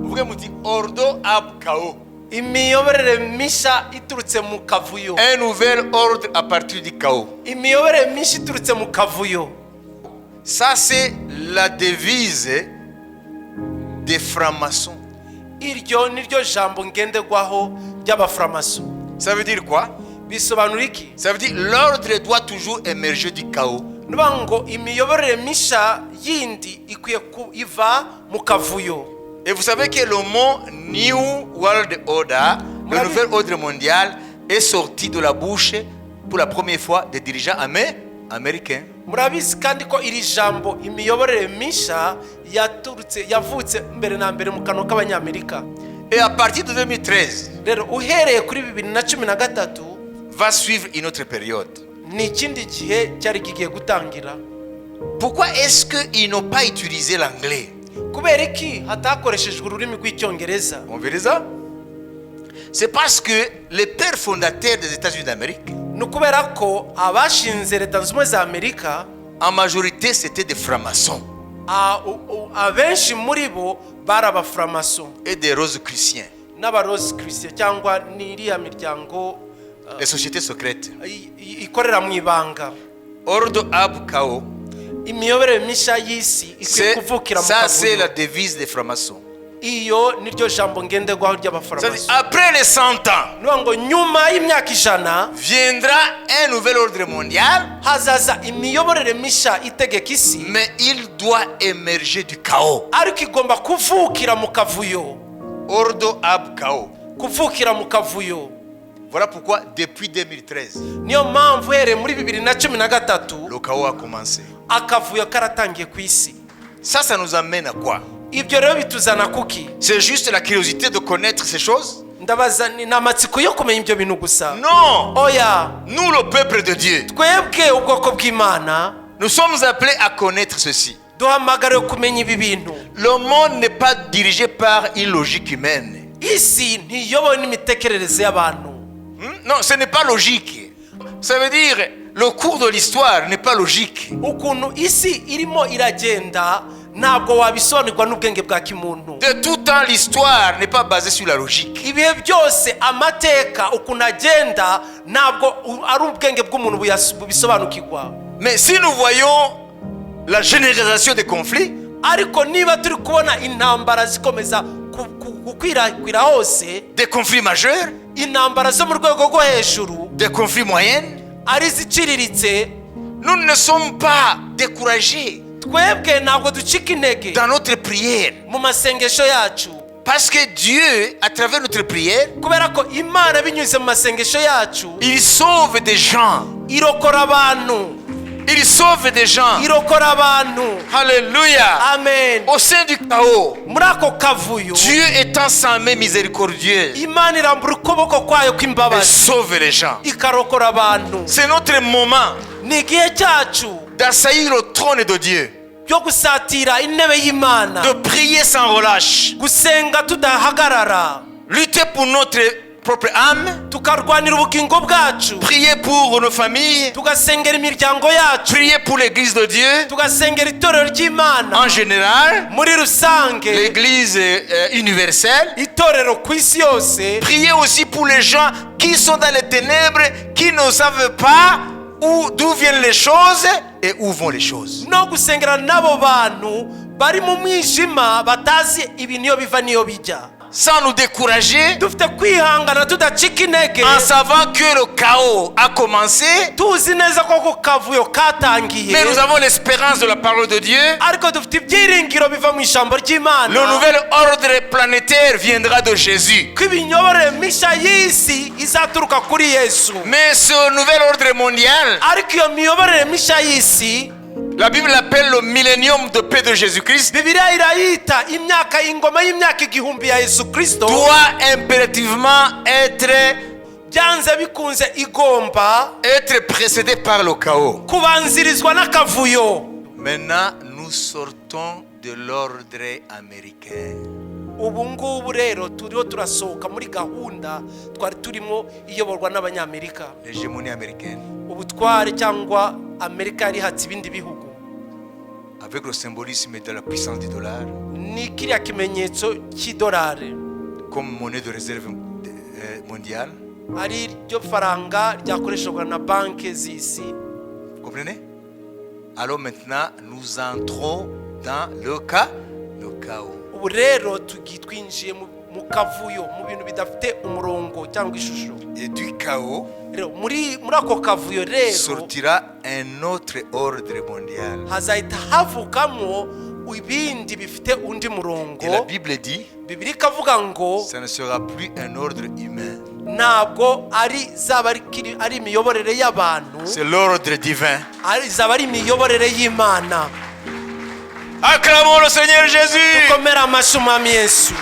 Uvuge muti ordre ab chaos. Imiyoborere misha iturutse mu kavuyo. Un nouvel ordre à partir du chaos. Imiyoborere misha iturutse mu kavuyo. Ça c'est la devise des francs-maçons. Iryo niryo jambo ngendegwaho ry'abaframaso. Ça veut dire quoi? Bisobanura iki? Ça veut dire l'ordre doit toujours émerger du chaos. Nubango imiyoborere misha yindi ikwiye iva mu kavuyo. Et vous savez que le mot New World Order, le nouvel ordre mondial, est sorti de la bouche pour la première fois des dirigeants américains. Murabizi kandi ko iri jambo imiyoborere misha yavutse mbere na mbere mu kanwa k'abanyamerika. Et à partir de 2013, rero uhereye kuri 2013 va suivre une autre période. Ni ikindi gihe cyari gigiye gutangira. Pourquoi est-ce qu'ils n'ont pas utilisé l'anglais? Kubera iki hatakoreshejwe ururimi rw'icyongereza? On verra ça. C'est parce que les pères fondateurs des États-Unis d'Amérique, nukubera ko abashinze leta z'umwe za Amerika en majorité c'était des francs-maçons abenshi muri bo bari abaframason et des rose-chrétiens, n'abarose christian cyangwa n'iriya miryango les sociétés secrètes. ikorera mu ibanga. Ordre ab chaos. Imiyoborere misha y'isi ikwiye kuvukira mu kavuyo. Ça c'est la devise des francs-maçons. Iyo niryo jambo ngendegwaho ry'abaframason. Après les 100 ans, nubango nyuma y'imyaka 100 viendra un nouvel ordre mondial, hazaza imiyoborere misha itegeka isi, mais il doit émerger du chaos. ariko igomba kuvukira mu kavuyo. Ordre ab chaos. Kuvukira mu kavuyo. Voilà pourquoi depuis 2013, niyo mpamvu here muri 2013 le chaos a commencé. akavuyo karatangiye ku isi. Ça nous amène à quoi? Ibyo rero bituzana kuki? C'est juste la curiosité de connaître ces choses? Ndabaza ni amatsiko yo kumenya ibyo bintu gusa? Non. Oya. Nous, le peuple de Dieu, Twebwe ubwoko bw'Imana, nous sommes appelés à connaître ceci. duhamagariwe kumenya ibi bintu. Le monde n'est pas dirigé par une logique humaine. Isi ntiyobowe n'imitekerereze y'abantu. Non, ce n'est pas logique. Ça veut dire le cours de l'histoire n'est pas logique. Ukuntu isi irimo iragenda ntabwo wabisobanurwa n'ubwenge bwa kimuntu. De tout temps, l'histoire n'est pas basée sur la logique. Ibihe byose amateka ukuntu agenda ntabwo ari ubwenge bw'umuntu bubisobanukirwa. Mais si nous voyons la généralisation des conflits, ariko niba turi kubona intambara zikomeza gukwirakwira hose, des conflits majeurs, intambara zo mu rwego rwo hejuru, des conflits moyens, ari ziciriritse, nous ne sommes pas découragés twebwe ntabwo ducika intege dans notre prière. mu masengesho yacu. Parce que Dieu, à travers notre prière, kubera ko Imana binyuze mu masengesho yacu, il sauve des gens. irokora abantu. Il sauve des gens. irokora abantu. Alléluia. Amen. Au sein du chaos, muri ako kavuyo, Dieu étant sans main miséricordieuse, Imana irambura ukuboko kwayo elle kw'imbabazi, sauve les gens. ikarokora abantu. C'est notre moment Ni igihe cyacu d'assaillir le trône de Dieu, byo gusatira intebe y'Imana, de prier sans relâche, gusenga tudahagarara, lutter pour notre propre âme, tukarwanira ubugingo bwacu, prier pour nos familles, tugasengera imiryango yacu, prier pour l'église de Dieu tugasengera itorero ry'Imana en général, muri rusange, l'église universelle. itorero ku isi yose. Prier aussi pour les gens qui sont dans les ténèbres, qui ne savent pas d'où viennent les choses et où vont les choses. No gusengera nabo bantu bari mu mwijima batazi ibintu iyo biva niyo bijya. Sans nous décourager, Dufite kwihangana tudacika intege, en savant que le chaos a commencé, tuzi neza ko kavuyo katangiye, mais nous avons l'espérance de la parole de Dieu. ariko dufite ibyiringiro biva mu ijambo ry'Imana. Le nouvel ordre planétaire viendra de Jésus. ko imiyoborere misha y'isi izaturuka kuri Yesu. Mais ce nouvel ordre mondial, Ariko iyo miyoborere misha y'isi, la Bible l'appelle le millénium de paix de Jésus-Christ, Bibiliya irayita imyaka ingoma y'imyaka igihumbi ya Yesu Kristo, doit impérativement byanze bikunze igomba être précédé par le chaos. kubanzirizwa n'akavuyo. Maintenant, nous sortons de l'ordre américain. Ubu ngubu rero turiho turasohoka muri gahunda twari turimo iyoborwa n'abanyamerika, L'hégémonie américaine. ubutware cyangwa Amerika yari hatse ibindi bihugu. avec le symbolisme de la puissance du dollar ni kiriya kimenyetso cy'idolari comme monnaie de réserve mondiale. ari ryo faranga ryakoreshwa na banki z'isi. Vous comprenez? Alors maintenant, nous entrons dans le chaos. Ubu rero twinjiye mu kavuyo, mu bintu bidafite umurongo cyangwa ishusho. Et du chaos Rero muri ako kavuyo rero sortira un autre ordre mondial. hazahita havukamo ibindi bifite undi murongo. Et la Bible dit, Bibiliya ikavuga ngo ça ne sera plus un ordre humain. ntabwo zaba ari imiyoborere y'abantu, C'est l'ordre divin. zaba ari imiyoborere y'Imana. Acclamons le Seigneur Jésus. Dukomere amashyi Umwami Yesu.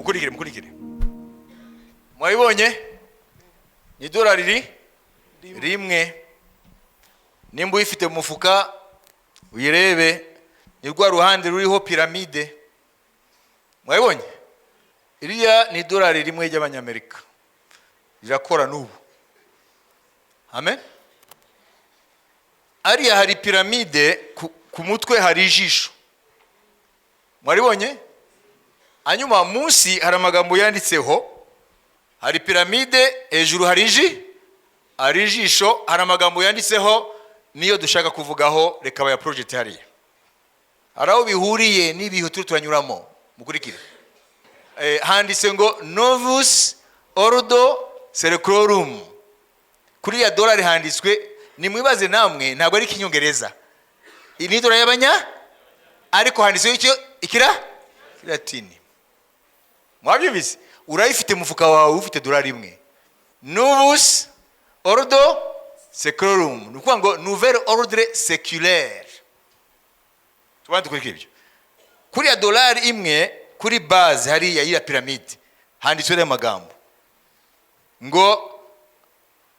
Mukurikire. Mwabibonye? Ni dolari rimwe. Nimba uyifite mu mufuka uyirebe, ni rwa ruhande ruriho piramide. Mwabibonye? Iriya ni dolari rimwe ry'Abanyamerika. Rirakora n'ubu. Amen. Ariya hari piramide, ku mutwe hari ijisho. Mwaribonye? Hanyuma munsi hari amagambo yanditseho, hari piramide, hejuru hari ijisho, hari amagambo yanditseho, niyo dushaka kuvugaho, reka baya project hariya. Hari aho bihuriye n'ibihe turanyuramo. Mukurikire. Handitse ngo Novus Ordo Seclorum. Kuri ya dolari handitswe, ni mwibaze namwe, ntabwo ari ikinyongereza. Ni dolari y'abanya, ariko handitswe icyo Kilatini. Mwabyumvise? Urayifite mu mufuka wawe ufite dolari imwe. Novus Ordo Seclorum. Ni ukuvuga ngo Nouvel Ordre Séculaire. Tubandi kuri ibyo. Kuri ya dolari imwe, kuri base hariya y'ira piramide, handitswe ayo magambo ngo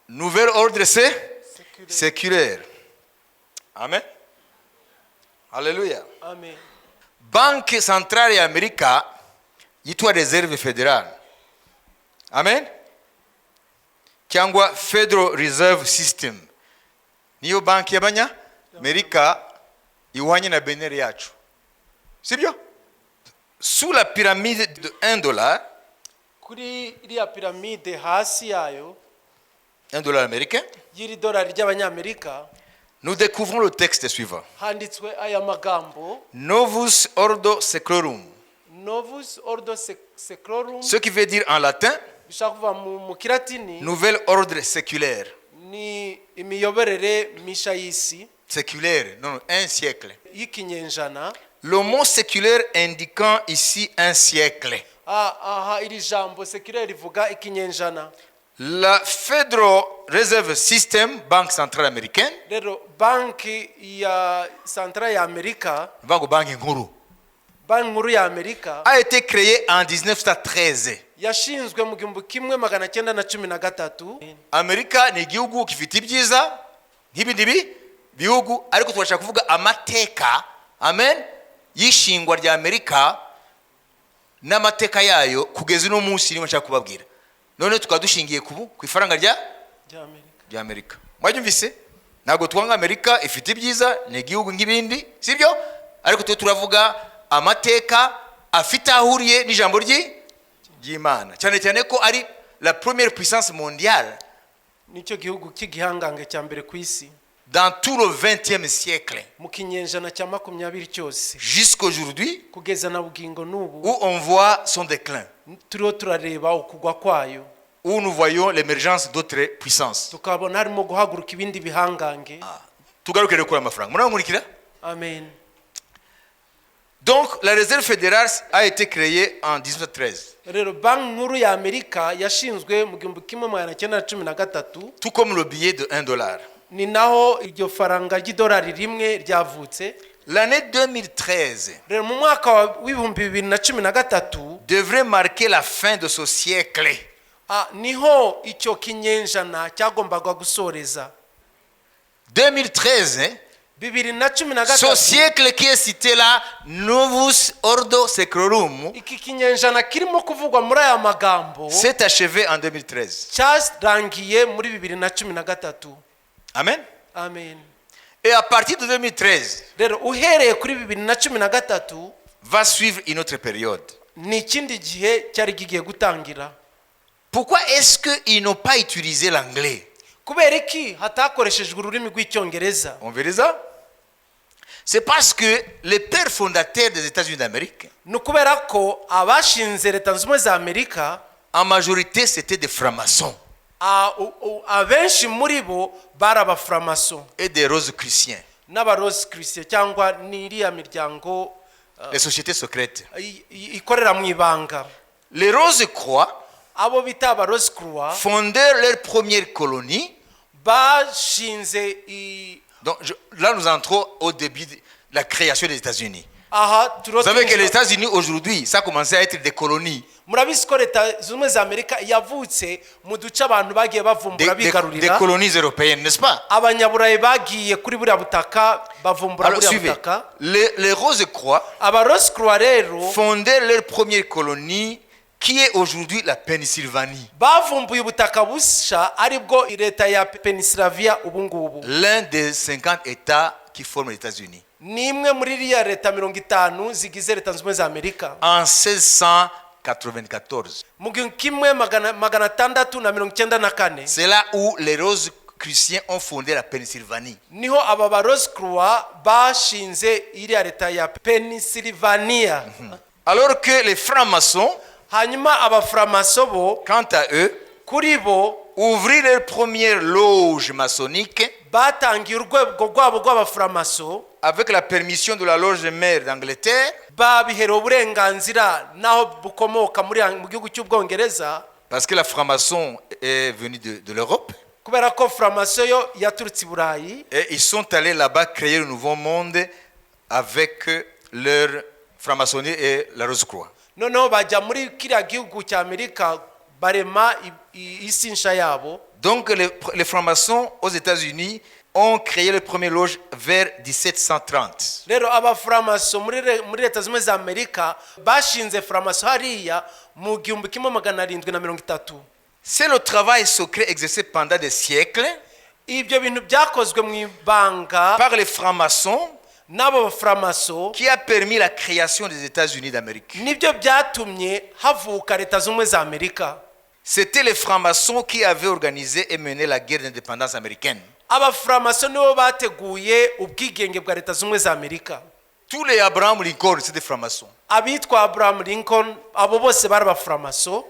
Nouvel Ordre Séculaire. Amen. Alléluia. Amen. Banque centrale y'Amerika yitwa Reserve Federale. Amen. Cyangwa Federal Reserve System. Niyo banki y'Abanyamerika ihwanye na benere yacu. Sibyo? Sous la pyramide de $1, kuri iriya piramide hasi yayo $1 américain, y'iri dolari ry'Abanyamerika nous découvrons le texte suivant. handitswe aya magambo: Novus Ordo Seclorum. Novus Ordo Seclorum, Ce qui veut dire en latin, bishaka kuva mu Kilatini nouvel ordre séculaire. ni imiyoborere misha y'isi Séculaire, non, un siècle. y'ikinyejana. Le mot séculaire indiquant ici un siècle. Aha iri jambo séculaire rivuga ikinyejana. La Federal Reserve System, banque centrale américaine, Rero banki ya centrale ya Amerika, banque nkuru, banki nkuru ya Amerika, a été créée en 1913. yashinzwe mu 1913. Amerika ni igihugu gifite ibyiza nk'ibindi bihugu, ariko turashaka kuvuga amateka, amen, y'ishingwa rya Amerika n'amateka yayo kugeza no munsi niba nshaka kubabwira. None tukaba dushingiye ku ifaranga rya Amerika. Mwabyumvise? Ntabwo twanga Amerika ifite ibyiza, ni igihugu nk'ibindi, sibyo? Ariko turavuga amateka afite ahuriye n'ijambo ry'Imana. Cyane ko ari la première puissance mondiale. Nicyo gihugu cy'igihangange cya mbere ku isi. Dans tout le 20e siècle, mu kinyejana cya 20 cyose, jusqu'aujourd'hui, kugeza na bugingo n'ubu, où on voit son déclin, turiho turareba ukugwa kwayo, où nous voyons l'émergence d'autres puissances. tukabona harimo guhaguruka ibindi bihangange. Tugarukire kuri amafaranga. Murankurikira? Amen. Donc la réserve fédérale a été créée en 1913. Rero banki nkuru ya Amerika yashinzwe mu 1913, tout comme le billet de $1. ni naho iryo faranga ry'idolari rimwe ryavutse. L'année 2013 rero mu mwaka wa 2013 devrait marquer la fin de ce siècle. Niho icyo kinyejana cyagombaga gusoreza. 2013 Ce siècle qui est cité là, Novus Ordo Seclorum, iki kinyejana kirimo kuvugwa muri aya magambo s'est achevé en 2013. cyarangiye muri 2013. Amen. Amen. Et à partir de 2013, rero uhereye kuri 2013 va suivre une autre période. ni ikindi gihe cyari gigiye gutangira. Pourquoi est-ce qu'ils n'ont pas utilisé l'anglais? kubera iki hatakoreshejwe ururimi rw'icyongereza? On verra ça. C'est parce que les pères fondateurs des États-Unis d'Amérique, ni ukubera ko abashinze leta zunze ubumwe za Amerika en majorité, c'était des francs-maçons abenshi muri bo bari abaframason et des roses-chrétiens, n'abarose christian cyangwa n'iriya miryango les sociétés secrètes. ikorera mu ibanga. Les Rose-Croix abo bita abarose croix fondèrent leur première colonie. bashinze Donc là, nous entrons au début de la création des États-Unis. aha Vous savez que les États-Unis aujourd'hui, ça a commencé à être des colonies. murabizi ko leta zunze ubumwe za Amerika yavutse mu duce abantu bagiye bavumbura Des bigarurira, colonies européennes, n'est-ce pas? abanyaburayi bagiye kuri buriya butaka bavumbura Alors buriya suivez, butaka. les Rose-Croix abarose croix rero fondèrent leur première colonie qui est aujourd'hui la Pennsylvanie. bavumbuye ubutaka busha aribwo leta ya Pennsylvania ubu ngubu. L'un des 50 États qui forment les États-Unis. ni imwe muri iriya leta 50 zigize leta zunze ubumwe za Amerika. En 1694. mu gihumbi kimwe magana atandatu na mirongo icyenda na kane C'est là où les Rose-Chrétiens ont fondé la Pennsylvanie. niho aba ba Rose Croix bashinze iriya leta ya Pennsylvania. Alors que les francs-maçons, hanyuma abaframaso bo quant à eux, kuri bo ouvrirent leur première loge maçonnique batangiye urwego rwabo rw'abaframaso avec la permission de la loge mère d'Angleterre, babiherewe uburenganzira naho bukomoka mu gihugu cy'Ubwongereza, parce que la franc-maçon est venue de l'Europe. kubera ko framaso yo yaturutse i Burayi. Et ils sont allés là-bas créer le nouveau monde avec leur franc-maçonnerie et la Rose-Croix. noneho bajya muri kiriya gihugu cya Amerika barema isi nsha yabo. Donc les francs-maçons aux États-Unis ont créé le premier loge vers 1730. rero abaframaso muri leta zimwe za Amerika bashinze framaso hariya mu 1730. C'est le travail secret exercé pendant des siècles ibyo bintu byakozwe mu ibanga par les francs-maçons n'abo baframaso qui a permis la création des États-Unis d'Amérique. nibyo byatumye havuka leta z'ubumwe za Amerika. C'était les francs-maçons qui avaient organisé et mené la guerre d'indépendance américaine. abaframaso nibo bateguye ubwigenge bwa leta z'ubumwe za Amerika. Tous les Abraham Lincoln, c'est des francs-maçons. abitwa Abraham Lincoln abo bose bari abaframaso.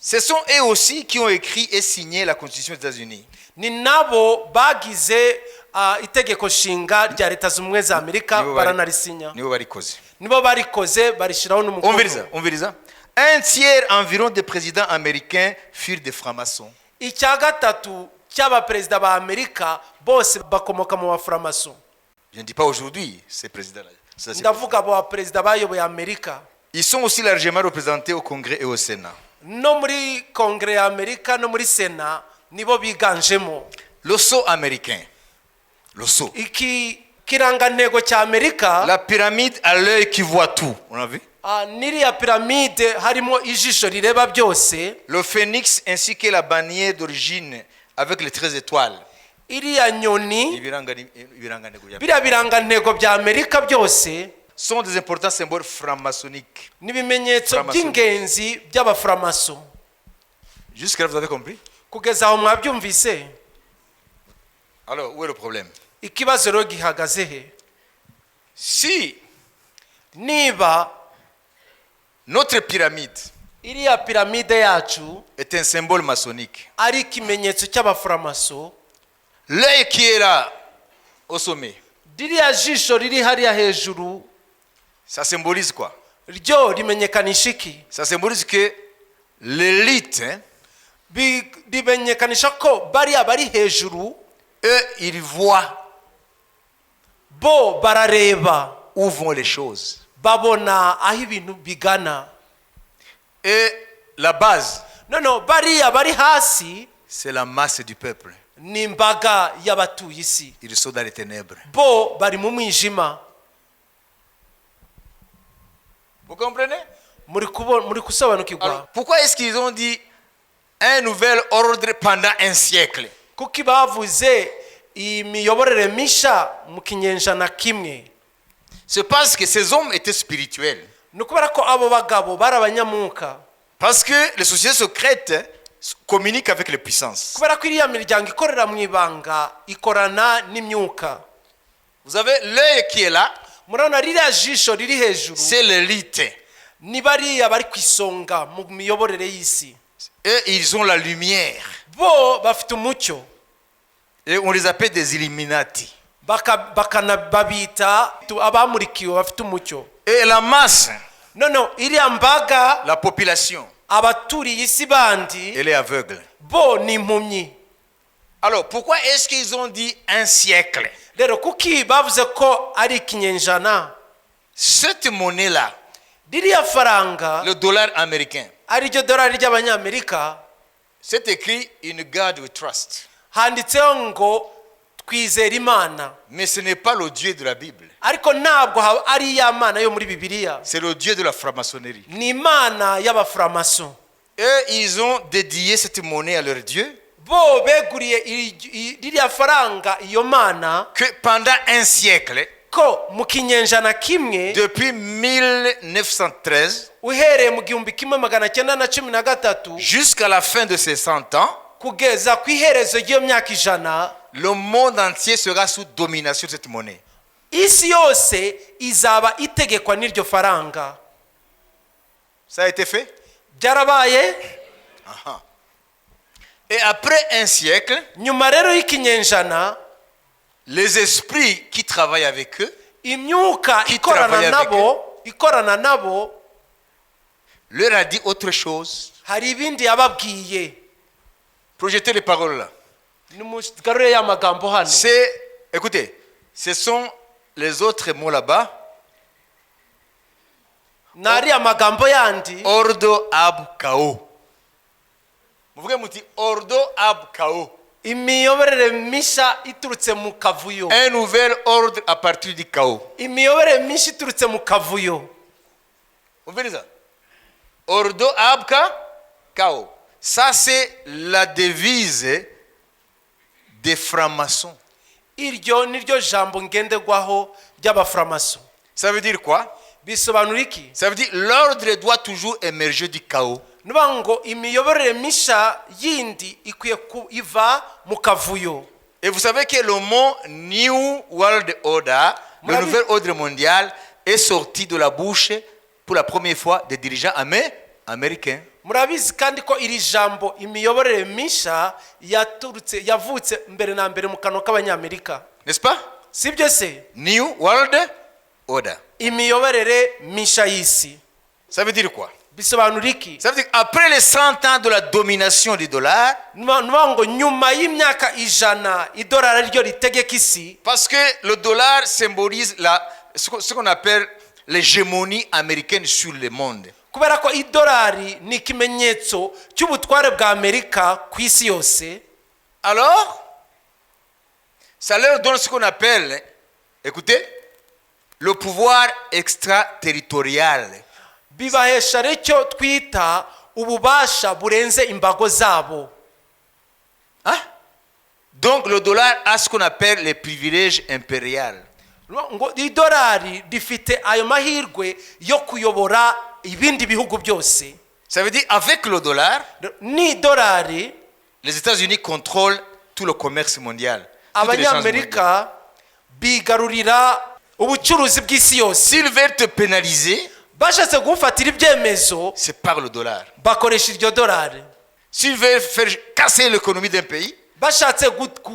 Ce sont eux aussi qui ont écrit et signé la Constitution des États-Unis. ni nabo bagize itegeko nshinga rya leta z'ubumwe za Amerika baranarisinya. nibo barikoze barishiraho n'umukono. On verra ça. Un tiers environ des présidents américains furent des francs-maçons. icya gatatu cy'abaperezida ba Amerika bose bakomoka mu baframaso. Je ne dis pas aujourd'hui ces présidents-là. ndavuga abo baperezida bayoboye Amerika. Ils sont aussi largement représentés au Congrès et au Sénat. no muri Kongere ya Amerika no muri Sena nibo biganjemo. Le sceau américain. Le sceau. iki kirangantego cya Amerika. La pyramide à l'œil qui voit tout. On a vu? niriya piramide harimo ijisho rireba byose. Le phénix ainsi que la bannière d'origine avec les 13 étoiles. iriya nyoni biriya birangantego bya Amerika byose sont des importants symboles franc-maçonniques. n'ibimenyetso by'ingenzi by'abaframaso. Jusque-là, vous avez compris? kugeza aho mwabyumvise. Alors, où est le problème? ikibazo rero gihagaze he? Si niba notre pyramide iriya piramide yacu est un symbole maçonnique, ari ikimenyetso cy'abaframaso, l'œil qui est là au sommet, ririya jisho riri hariya hejuru, ça symbolise quoi? ryo rimenyekanisha iki? Ça symbolise que l'élite, rimenyekanisha ko bariya bari hejuru, eux, ils voient bo barareba où vont les choses. babona aho ibintu bigana. Et la base, no bariya bari hasi, c'est la masse du peuple. n'imbaga y'abatuye isi. Ils sont dans les ténèbres. Bo bari mu mwijima. Vous comprenez? Muri kusobanukirwa. Pourquoi est-ce qu'ils ont dit un nouvel ordre pendant un siècle? Kuki bavuze imiyoborere misha mu kinyenjana kimwe? C'est parce que ces hommes étaient spirituels. Nukubera ko abo bagabo barabanyamuka. Parce que les sociétés secrètes communiquent avec les puissances. Kubera ko iriya miryango ikorera mu ibanga ikorana n'imyuka. Vous avez l'œil qui est là. Murabona ririya jisho riri hejuru. C'est l'élite. Ni bariya bari kwisonga mu miyoborere y'isi. Et ils ont la lumière. Bo bafite umucyo. Et on les appelle des Illuminati. Bakanababita abamurikiwe bafite umucyo. Et la masse, no iriya mbaga, la population, abaturiye isi bandi, elle est aveugle. Bo ni impumyi. Alors pourquoi est-ce qu'ils ont dit un siècle? Rero kuki bavuze ko ari ikinyenjana? Cette monnaie-là, ririya faranga, le dollar américain, ari ryo dolari ry'abanyamerika, c'est écrit in God we trust. Handitseho ngo twizera Imana. Mais ce n'est pas le Dieu de la Bible. Ariko ntabwo ari ya Mana yo muri Bibiliya. C'est le Dieu de la franc-maçonnerie. Ni Imana y'abaframason. Et ils ont dédié cette monnaie à leur Dieu. Bo beguriye ririya faranga iyo Mana Que pendant un siècle, ko mu kinyenjana kimwe, depuis 1913 uhereye mu 1913 jusqu'à la fin de ces 100 ans, kugeza ku iherezo ry'iyo myaka ijana, le monde entier sera sous domination de cette monnaie. Isi yose izaba itegekwa n'iryo faranga. Ça a été fait? Byarabaye. Et après un siècle, nyuma rero y'ikinyenjana, les esprits qui travaillent avec eux, imyuka ikorana nabo, leur a dit autre chose. hari ibindi yababwiye. Projetez les paroles là. Nimugarure ya magambo hano. Écoutez, ce sont les autres mots là-bas. Nari amagambo yandi. Ordo ab kao. Vous voyez muti ordo ab kao. Imiyoborere misha iturutse mu kavuyo. Un nouvel ordre à partir du chaos. Imiyoborere misha iturutse mu kavuyo. Vous voyez ça? Ordo ab kao. Ça c'est la devise des francs-maçons. Iryo niryo jambo ngendegwaho ry'abaframason. Ça veut dire quoi? Bisobanura iki? Ça veut dire l'ordre doit toujours émerger du chaos. Nubango imiyoborere misha yindi ikwiye iva mu kavuyo. Et vous savez que le mot New World Order, le nouvel ordre mondial, est sorti de la bouche pour la première fois des dirigeants américains. Murabizi kandi ko iri jambo imiyoborere misha yavutse mbere na mbere mu kanwa k'abanyamerika. N'est-ce pas? Sibyo se? New World Order. Imiyoborere misha y'isi. Ça veut dire quoi? Bisobanura iki? Ça veut dire qu'après les 100 ans de la domination du dollar, nubango nyuma y'imyaka ijana idolari ryo ritegeka isi, parce que le dollar symbolise ce qu'on appelle l'hégémonie américaine sur le monde. Kubera ko idolari ni ikimenyetso cy'ubutware bwa Amerika ku isi yose. Alors, ça leur donne ce qu'on appelle, écoutez, le pouvoir extraterritorial. Bibahesha recyo twita ububasha burenze imbago zabo. Hein? Donc le dollar a ce qu'on appelle les privilèges impériaux. Ngo idolari rifite ayo mahirwe yo kuyobora ibindi bihugu byose. Ça veut dire avec le dollar, ni dolari, les États-Unis contrôlent tout le commerce mondial. Abanyamerika bigarurira ubucuruzi bw'isi yose. S'ils veulent te pénaliser, bashatse gufatira ibyemezo, c'est par le dollar. Bakoresha iryo dolari. S'ils veulent faire casser l'économie d'un pays, bashatse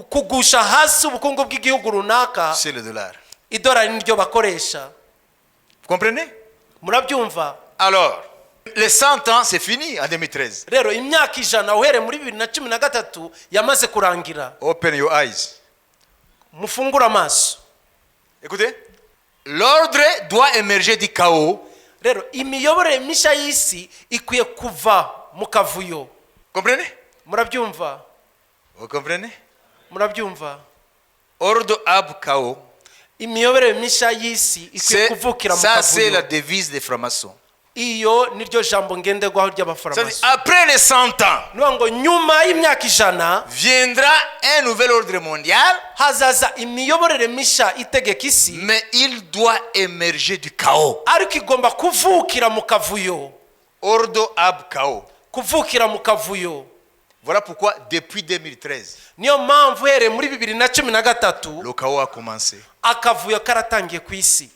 kugusha hasi ubukungu bw'igihugu runaka, c'est le dollar. Idolari niryo bakoresha. Vous comprenez? Murabyumva? Alors, les 100 ans, c'est fini en 2013. Rero imyaka ijana uhere muri 2013 yamaze kurangira. Open your eyes. Mufungura amaso. Écoutez, l'ordre doit émerger du chaos. Rero imiyoborere misha y'isi ikwiye kuva mu kavuyo. Comprenez? Murabyumva? Vous comprenez? murabyumva Ordo ab chaos. imiyoborere misha y'isi ikwiye kuvukira mu Ça c'est la kavuyo. devise des francs-maçons. Iyo niryo jambo ngenderwaho ry'abafaramaso. Après les 100 ans, Niyo ngo nyuma y'imyaka 100 viendra un nouvel ordre mondial, hazaza imiyoborere misha itegeka isi, mais il doit émerger du chaos. ariko igomba kuvukira mu kavuyo. Ordo ab chaos. Kuvukira mu kavuyo. Voilà pourquoi depuis 2013, Niyo mpamvu here muri 2013 le chaos a commencé. akavuyo karatangiye ku isi.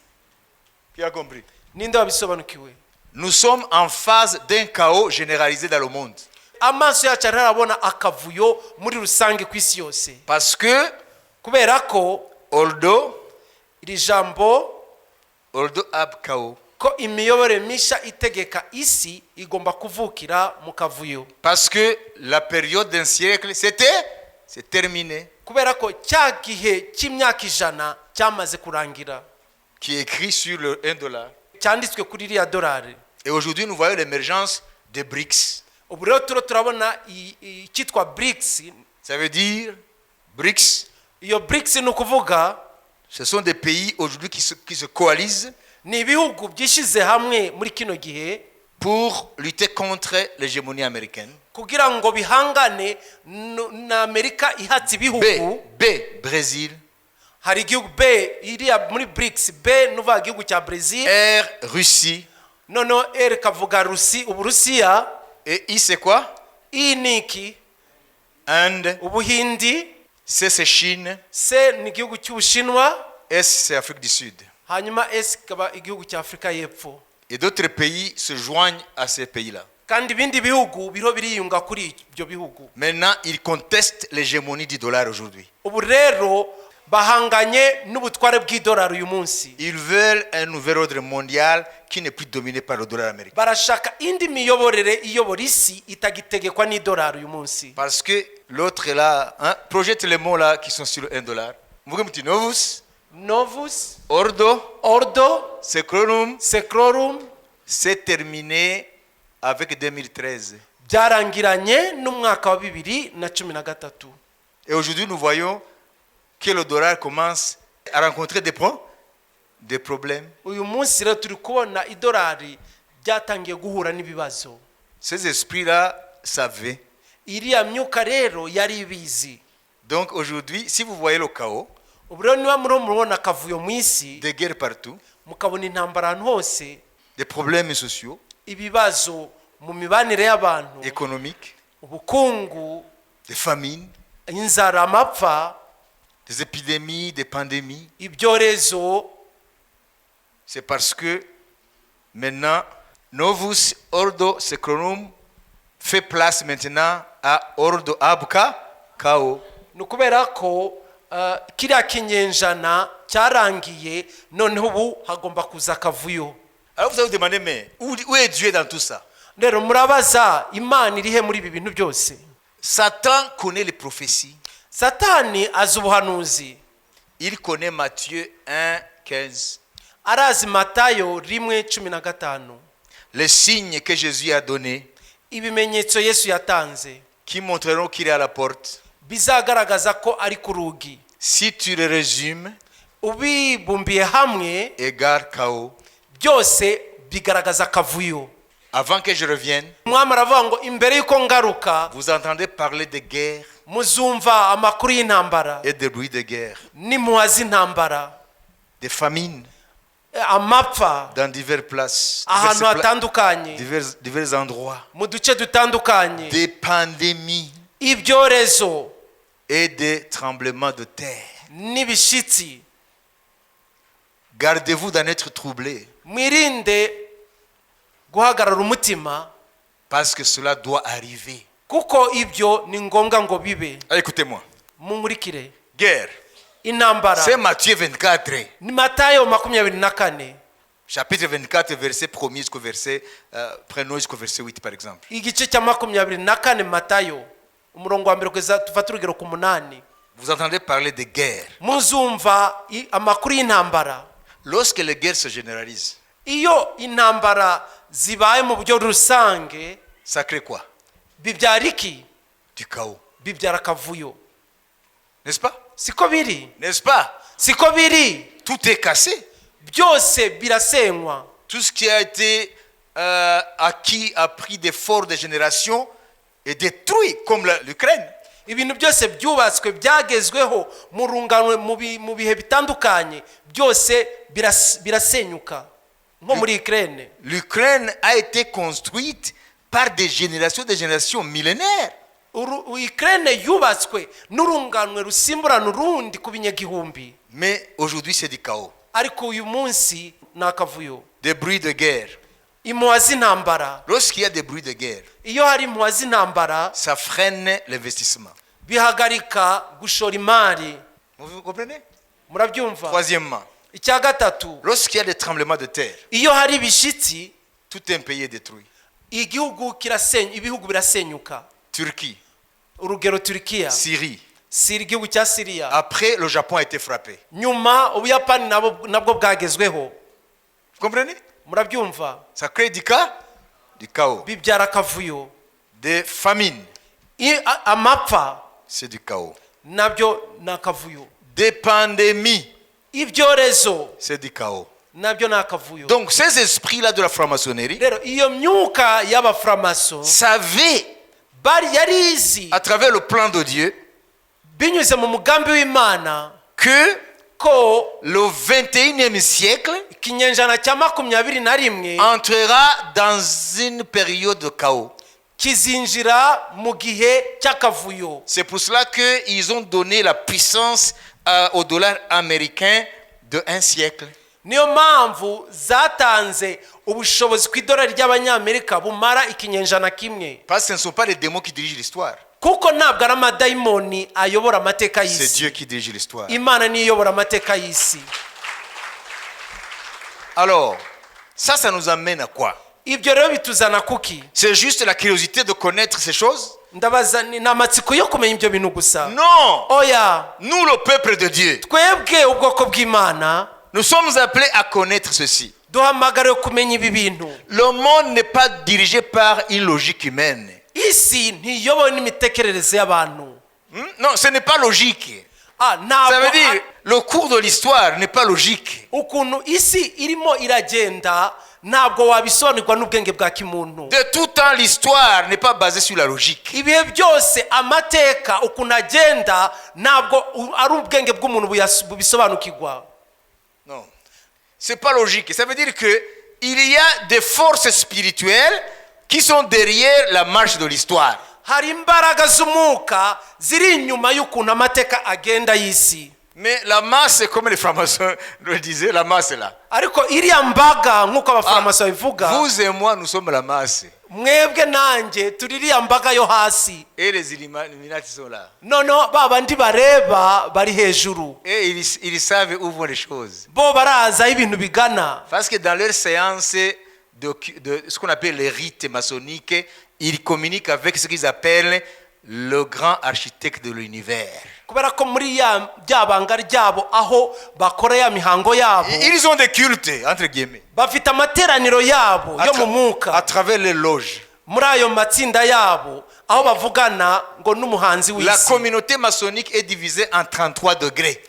Qui a compris? Ninde wabisobanukiwe? Nous sommes en phase d'un chaos généralisé dans le monde. Amaso yacu arabona akavuyo muri rusange ku isi yose. Parce que Kubera ko Ordo iri jambo ab chaos. ko imiyoborere misha itegeka isi igomba kuvukira mu kavuyo. Parce que la période d'un siècle, c'est terminé. Kubera ko cya gihe cy'imyaka 100 cyamaze kurangira. Qui est écrit sur le $1. Cyanditswe kuri iriya dolari. Et aujourd'hui, nous voyons l'émergence des BRICS. Ubu rero turabona icyitwa BRICS. Ça veut dire, BRICS, Iyo BRICS ni ukuvuga ce sont des pays aujourd'hui qui se coalisent ni ibihugu byishize hamwe muri kino gihe pour lutter contre l'hégémonie américaine. kugira ngo bihangane na Amerika ihatse ibihugu. Brésil. Hari igihugu B iriya muri BRICS. B nuva igihugu cya Brazil. R, Russie. Nono R kavuga Uburusiya. Et I, c'est quoi? I niki? Inde. Ubuhindi. C, c'est Chine. C ni igihugu cy'Ubushinwa. S, c'est Afrique du Sud. Hanyuma S kaba igihugu cya Afrika y'Epfo. Et d'autres pays se joignent à ces pays-là. Kandi ibindi bihugu biro biriyunga kuri ibyo bihugu. Maintenant, ils contestent l'hégémonie du dollar aujourd'hui. Ubu rero bahanganye n'ubutware bw'idolari uyu munsi. Ils veulent un nouvel ordre mondial qui n'est plus dominé par le dollar américain. Barashaka indi miyoborere iyobora isi itagitegekwa n'idolari uyu munsi. Parce que l'autre là, hein, projette les mots là qui sont sur le $1. Vous voyez, Novus, Ordo, Seclorum, c'est terminé avec 2013. byarangiranye n'umwaka wa 2013. Et aujourd'hui, nous voyons que le dollar commence à rencontrer des problèmes. Uyu munsi rero turi kubona idolari byatangiye guhura n'ibibazo. Ces esprits-là savaient. Iriya myuka rero yari ibizi. Donc aujourd'hui, si vous voyez le chaos, Ubu rero niba murabona akavuyo mu isi, des guerres partout, mukabona intambara ahantu hose, des problèmes sociaux, ibibazo mu mibanire y'abantu, économiques, ubukungu, des famines, inzara, amapfa, des épidémies, des pandémies, ibyorezo, c'est parce que maintenant, Novus Ordo Seclorum fait place maintenant à Ordo ab chaos. ni ukubera ko kiriya kinyenjana cyarangiye, noneho ubu hagomba kuza akavuyo. Alors vous allez vous demander, mais où est Dieu dans tout ça? Rero murabaza Imana irihe muri ibi bintu byose? Satan connaît les prophéties. Satani azi ubuhanuzi. Il connaît Matthieu 1:15. Arazi Matayo 1:15. Les signes que Jésus a donnés, Ibimenyetso Yesu yatanze qui montreront qu'il est à la porte. bizagaragaza ko ari ku rugi. Si tu le résumes, Ubibumbiye hamwe égale chaos. byose bigaragaza akavuyo. Avant que je revienne, Umwami aravuga ngo imbere y'uko ngaruka vous entendez parler de guerre muzumva amakuru y'intambara et de bruit de guerre, n'impuha z'intambara, des famines amapfa dans diverses places, ahantu hatandukanye, divers endroits, mu duce dutandukanye, des pandémies ibyorezo et des tremblements de terre. n'ibishitsi. Gardez-vous d'en être troublés, Mwirinde guhagarara umutima, parce que cela doit arriver. kuko ibyo ni ngombwa ngo bibe. Écoutez-moi. Mumurikire. Guerre. Intambara. C'est Matthieu 24. Ni Matayo 24. Chapitre 24, verset 1 jusqu'au verset, prenons jusqu'au verset 8 par exemple. Igice cya 24 Matayo umurongo wa mbere kugeza tufata urugero ku 8. Vous entendez parler de guerre. Muzumva amakuru y'intambara. Lorsque les guerres se généralisent, Iyo intambara zibaye mu buryo rusange, ça crée quoi? bibyara iki? Du chaos. Bibyara akavuyo. N'est-ce pas? siko biri, N'est-ce pas? siko biri, Tout est cassé. byose birasenywa. Tout ce qui a été acquis, appris des forts des générations est détruit, comme l'Ukraine. Ibintu byose byubatswe byagezweho mu rungano mu bihe bitandukanye byose birasenyuka nko muri Ukraine. L'Ukraine a été construite par des générations millénaires. Ukraine yubatswe n'urunganwe rusimburana urundi ku binyagihumbi. Mais aujourd'hui c'est du chaos. Ariko uyu munsi nakavuyo. Des bruits de guerre. Impuha z'intambara. Lorsqu'il y a des bruits de guerre, iyo hari impuha z'intambara, ça freine l'investissement. Bihagarika gushora imari. Vous comprenez? Murabyumva? Troisièmement, icya gatatu, lorsqu'il y a des tremblements de terre, iyo hari ibishitsi, tout un pays est détruit. ibihugu birasenyuka. Turquie, Urugero Turkiya, Syrie. igihugu cya Syria. Après, le Japon a été frappé. Nyuma Ubuyapani nabwo bwagezweho. Vous comprenez? Murabyumva? Ça crée du chaos. Bibyara akavuyo. Des famines, Amapfa, c'est du chaos. nabyo nakavuyo. Des pandémies, Ibyorezo, c'est du chaos. nabyo nakavuyo. Donc ces esprits-là de la franc-maçonnerie Rero iyo myuka y'abaframaso savaient, bari yarizi à travers le plan de Dieu, binyuze mu mugambi w'Imana que ko le 21e siècle ikinyejana cya 21 entrera dans une période de chaos. kizinjira mu gihe cy'akavuyo. C'est pour cela qu'ils ont donné la puissance au dollar américain de 1 siècle. Niyo mpamvu zatanze ubushobozi ku idolari ry'abanyamerika bumara ikinyejana kimwe. Parce que ce ne sont pas les démons qui dirigent l'histoire. Kuko ntabwo ari amadayimoni ayobora amateka y'isi. C'est Dieu qui dirige l'histoire. Imana niyo iyobora amateka y'isi. Alors, ça nous amène à quoi? Ibyo rero bituzana kuki? C'est juste la curiosité de connaître ces choses? Ndabaza ni amatsiko yo kumenya ibyo bintu gusa. Non! Oya. Nous, le peuple de Dieu, Twebwe ubwoko bw'Imana, nous sommes appelés à connaître ceci. duhamagariwe kumenya ibi bintu. Le monde n'est pas dirigé par une logique humaine. Isi ntiyobowe n'imitekerereze y'abantu. Non, ce n'est pas logique. Ça veut dire, le cours de l'histoire n'est pas logique. Ukuntu isi irimo iragenda ntabwo wabisobanurwa n'ubwenge bwa kimuntu. De tout temps, l'histoire n'est pas basée sur la logique. Ibihe byose amateka ukuntu agenda ntabwo ari ubwenge bw'umuntu bubisobanukirwa. Non, c'est pas logique. Ça veut dire que il y a des forces spirituelles qui sont derrière la marche de l'histoire. Hari imbaraga z'umwuka ziri inyuma y'ukuntu amateka agenda y'isi. Mais la masse, comme les francs-maçons le disaient, la masse est là. Ariko iriya mbaga nk'uko abafaramasyo bivuga, vous et moi, nous sommes la masse. mwebwe nanjye turi iriya mbaga yo hasi. Et les Illuminati sont là. Noneho babandi bareba bari hejuru. Et ils savent où vont les choses. Bo baraza aho ibintu bigana. Parce que dans leur séance de ce qu'on appelle les rites maçonniques, ils communiquent avec ce qu'ils appellent le grand architecte de l'univers. Kubera ko muri rya banga ryabo aho bakora ya mihango yabo, Ils ont des cultes, entre guillemets, bafite amateraniro yabo yo mu mwuka à travers les loges. muri ayo matsinda yabo aho bavugana ngo n'umuhanzi La w'isi. communauté maçonnique est divisée en 33 degrés.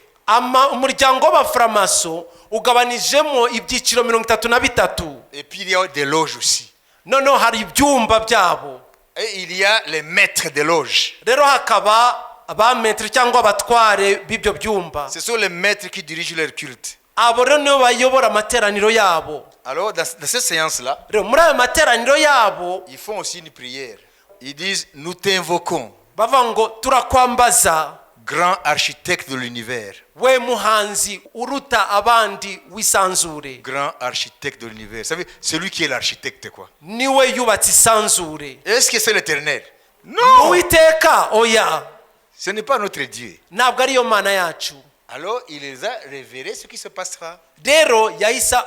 Umuryango w'abaframaso ugabanijemo ibyiciro 33. Et puis il y a des loges aussi. Noneho hari ibyumba byabo. Et il y a les maîtres des loges. Rero hakaba abametre cyangwa abatware b'ibyo byumba. Ce sont les maîtres qui dirigent leur culte. Abo rero nibo bayobora amateraniro yabo. Alors dans cette séance-là, Rero muri ayo materaniro yabo ils font aussi une prière. Ils disent, nous t'invoquons, bavuga ngo turakwambaza grand architecte de l'univers. we muhanzi uruta abandi w'isanzure. Grand architecte de l'univers. Vous savez, celui qui est l'architecte, quoi. Niwe yubatse isanzure. Est-ce que c'est l'éternel? Non! Uwiteka oya. Ce n'est pas notre Dieu. Ntabwo ariyo mana yacu. Alors il les a révélé ce qui se passera. Rero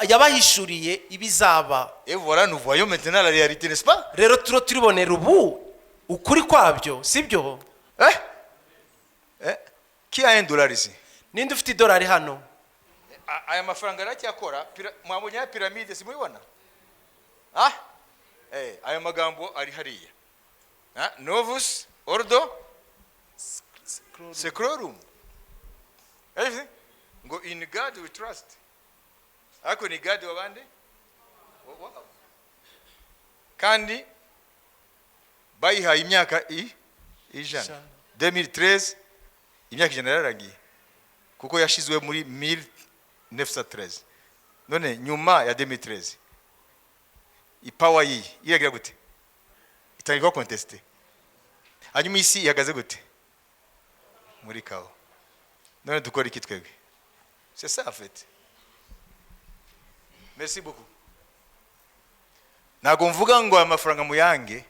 yabahishuriye ibizaba. Et voilà, nous voyons maintenant la réalité, n'est-ce pas? Rero turibonera ubu ukuri kwabyo, sibyo? Qui a $1 ici? Ninde ufite idolari hano? Aya mafaranga aracyakora? Mwabonye ya piramide simubibona? Aya magambo ari hariya. Novus Ordo Seclorum. ngo in God we trust. Ako ni God wabande? Wow. Kandi bayihaye imyaka ijana. 2013 imyaka ijana yararangiye kuko yashizwe muri 1913. None nyuma ya 2013 ipower yi iragira gute? Itangirwa contester. Hanyuma isi ihagaze gute? Muri kawo. None dukora iki twebwe? C'est ça en fait. Merci beaucoup. Nago mvuga ngo amafaranga muyange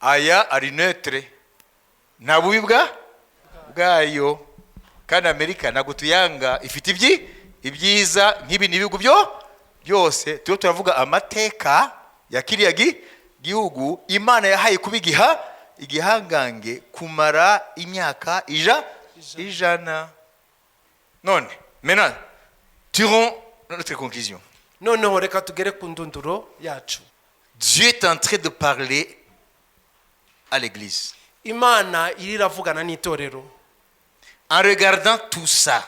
aya ari neutre nta bubi bwayo kandi Amerika nago tuyanga ifite ibyiza nk'ibi nibigo byose tuyo turavuga amateka ya kiriya gihugu Imana yahaye kubigiha igihangange kumara imyaka ijana. None maintenant tirons notre conclusion. Noneho reka tugere ku ndunduro yacu. Dieu est en train de parler à l'église. Imana iravugana n'itorero. En regardant tout ça,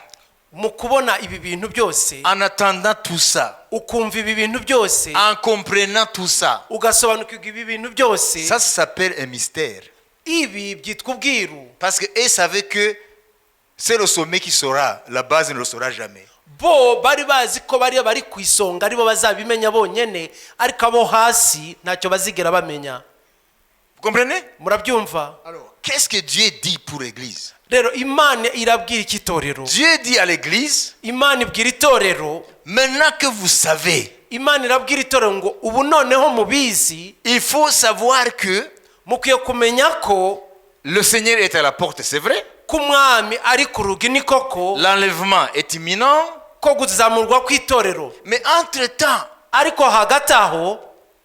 mu kubona ibi bintu byose, en attendant tout ça, ukumva ibi bintu byose, en comprenant tout ça, ugasobanukirwa ibi bintu byose, ça s'appelle un mystère. Ibi byitwa ubwiru. Parce que eux savaient que c'est le sommet qui saura, la base ne le saura jamais. Bo bari bazi ko bari ku isonga aribo bazabimenya bonyene, ariko abo hasi ntacyo bazigera bamenya. Vous comprenez? Murabyumva? Alors, qu'est-ce que Dieu dit pour l'église? Rero Imana irabwira itorero. Dieu dit à l'église, Imana ibwira itorero, maintenant que vous savez, Imana irabwira itorero ngo ubu noneho mubizi, il faut savoir que mukwiye kumenya ko le Seigneur est à la porte, c'est vrai? Kumwami ari ku rugi ni koko, l'enlèvement est imminent, ko guzamurwa ku itorero. Mais entre-temps, ariko hagati aho,